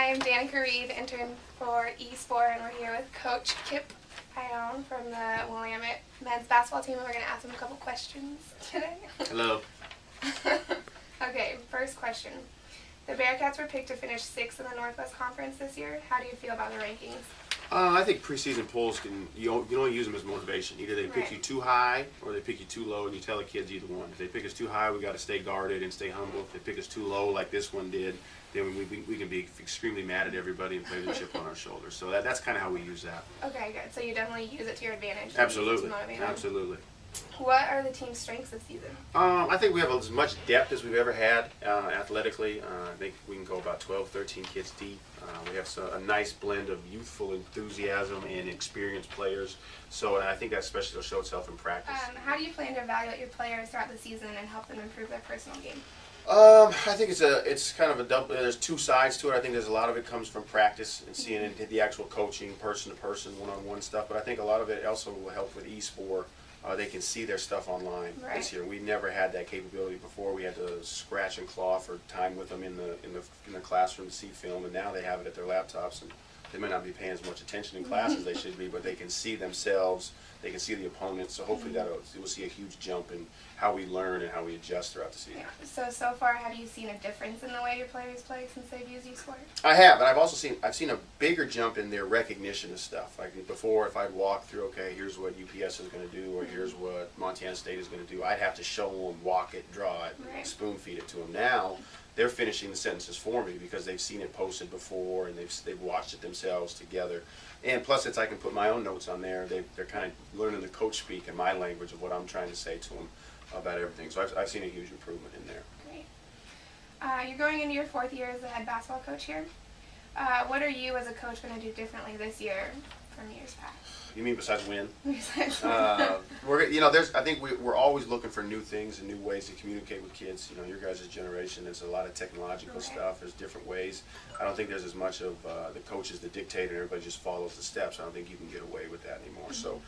I'm Danica Reed, intern for eSport, and we're here with Coach Kip from the Willamette men's basketball team, and we're going to ask him a couple questions today. Hello. Okay, first question. The Bearcats were picked to finish 6th in the Northwest Conference this year. How do you feel about the rankings? I think preseason polls you can only use them as motivation. Either they pick you too high or they pick you too low, and you tell the kids either one. If they pick us too high, we got to stay guarded and stay humble. If they pick us too low, like this one did, then we can be extremely mad at everybody and play with a chip on our shoulders. So that's kind of how we use that. Okay, good. So you definitely use it to your advantage. Absolutely. Absolutely. What are the team's strengths this season? I think we have as much depth as we've ever had athletically. I think we can go about 12, 13 kids deep. We have a nice blend of youthful enthusiasm and experienced players. So I think that especially will show itself in practice. How do you plan to evaluate your players throughout the season and help them improve their personal game? I think it's kind of a double. There's two sides to it. I think there's a lot of it comes from practice and seeing the actual coaching, person to person, one-on-one stuff. But I think a lot of it also will help with eSport. They can see their stuff online this year. We never had that capability before. We had to scratch and claw for time with them in the classroom to see film, and now they have it at their laptops. And they may not be paying as much attention in class as they should be, but they can see themselves. They can see the opponents. So hopefully we'll see a huge jump in how we learn and how we adjust throughout the season. Yeah. So far, have you seen a difference in the way your players play since they've used eSport? I have, and I've seen a bigger jump in their recognition of stuff. Like before, if I'd walk through, okay, here's what UPS is going to do, or here's what Montana State is going to do, I'd have to show them, walk it, draw it, spoon feed it to them. Now, they're finishing the sentences for me because they've seen it posted before and they've watched it themselves together. And plus, I can put my own notes on there. They're kind of learning the coach speak in my language of what I'm trying to say to them about everything. So I've seen a huge improvement in there. Great. You're going into your 4th year as the head basketball coach here. What are you as a coach going to do differently this year from years past? You mean besides win? Besides I think we're always looking for new things and new ways to communicate with kids. You know, your guys' generation, there's a lot of technological stuff. There's different ways. I don't think there's as much of the coach as the dictator and everybody just follows the steps. I don't think you can get away with that anymore. So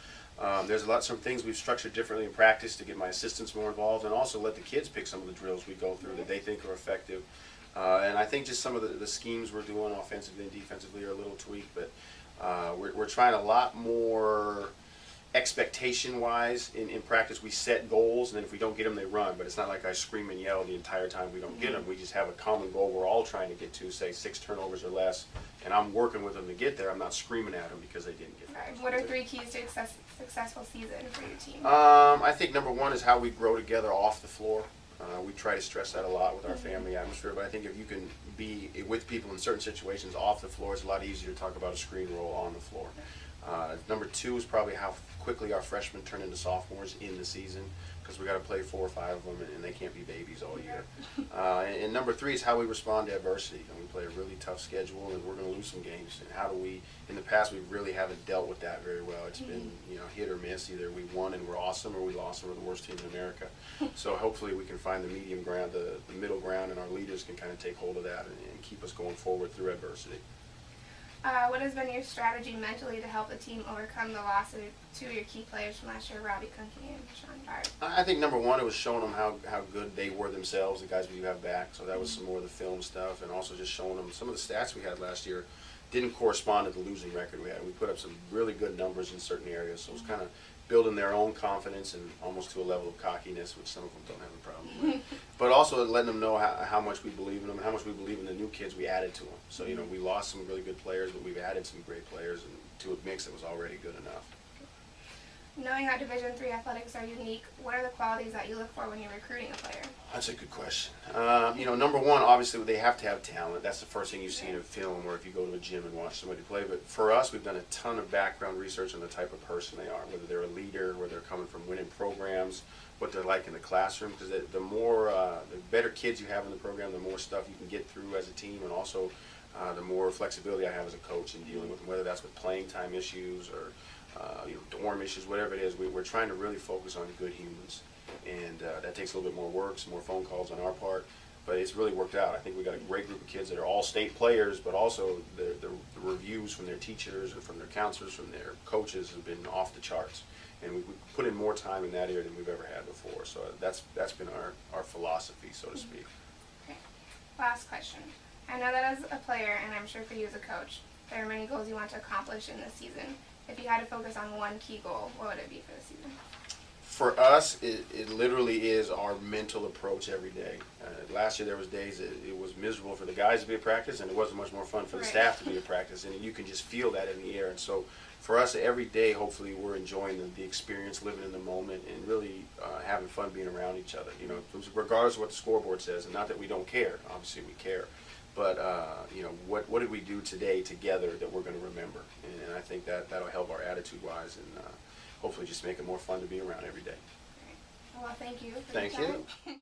there's some things we've structured differently in practice to get my assistants more involved and also let the kids pick some of the drills we go through that they think are effective. And I think just some of the schemes we're doing offensively and defensively are a little tweaked, but we're trying a lot more expectation-wise in practice. We set goals, and then if we don't get them, they run. But it's not like I scream and yell the entire time we don't get them. We just have a common goal we're all trying to get to, say 6 turnovers or less, and I'm working with them to get there. I'm not screaming at them because they didn't get there. What are 3 keys to a successful season for your team? I think number 1 is how we grow together off the floor. We try to stress that a lot with our family atmosphere, but I think if you can be with people in certain situations off the floor, it's a lot easier to talk about a screen roll on the floor. Number 2 is probably how quickly our freshmen turn into sophomores in the season, because we got to play 4 or 5 of them, and they can't be babies all year. And number 3 is how we respond to adversity. We play a really tough schedule, and we're going to lose some games. And how do we? In the past, we really haven't dealt with that very well. It's been hit or miss. Either we won and we're awesome, or we lost and we're the worst team in America. So hopefully we can find the medium ground, the middle ground, and our leaders can kind of take hold of that and keep us going forward through adversity. What has been your strategy mentally to help the team overcome the loss of 2 of your key players from last year, Robbie Kunke and Sean Bart? I think number 1, it was showing them how good they were themselves, the guys we have back. So that was some more of the film stuff, and also just showing them some of the stats we had last year didn't correspond to the losing record we had. We put up some really good numbers in certain areas, so it was kind of building their own confidence and almost to a level of cockiness, which some of them don't have a problem with. But also letting them know how much we believe in them and how much we believe in the new kids we added to them. So, we lost some really good players, but we've added some great players and to a mix that was already good enough. Knowing that Division III athletics are unique, what are the qualities that you look for when you're recruiting a player? That's a good question. Number 1, obviously, they have to have talent. That's the first thing you see in a film or if you go to a gym and watch somebody play. But for us, we've done a ton of background research on the type of person they are, whether they're a leader, whether they're coming from winning programs, what they're like in the classroom. Because the better kids you have in the program, the more stuff you can get through as a team, and also the more flexibility I have as a coach in dealing with them, whether that's with playing time issues or dorm issues, whatever it is. We're trying to really focus on good humans, and that takes a little bit more work, some more phone calls on our part, but it's really worked out. I think we got a great group of kids that are all state players, but also the reviews from their teachers and from their counselors, from their coaches have been off the charts, and we put in more time in that area than we've ever had before. So that's been our philosophy, so to speak. Okay. Last question. I know that as a player, and I'm sure for you as a coach, there are many goals you want to accomplish in this season. If you had to focus on one key goal, what would it be for the season? For us, it literally is our mental approach every day. Last year there was days it was miserable for the guys to be at practice, and it wasn't much more fun for the staff to be at practice, and you can just feel that in the air. And so for us, every day, hopefully, we're enjoying the experience, living in the moment, and really having fun being around each other. You know, regardless of what the scoreboard says, and not that we don't care. Obviously, we care. But you know, what did we do today together that we're going to remember? And I think that'll help our attitude-wise, and hopefully just make it more fun to be around every day. Well, thank you for Thank your time. you.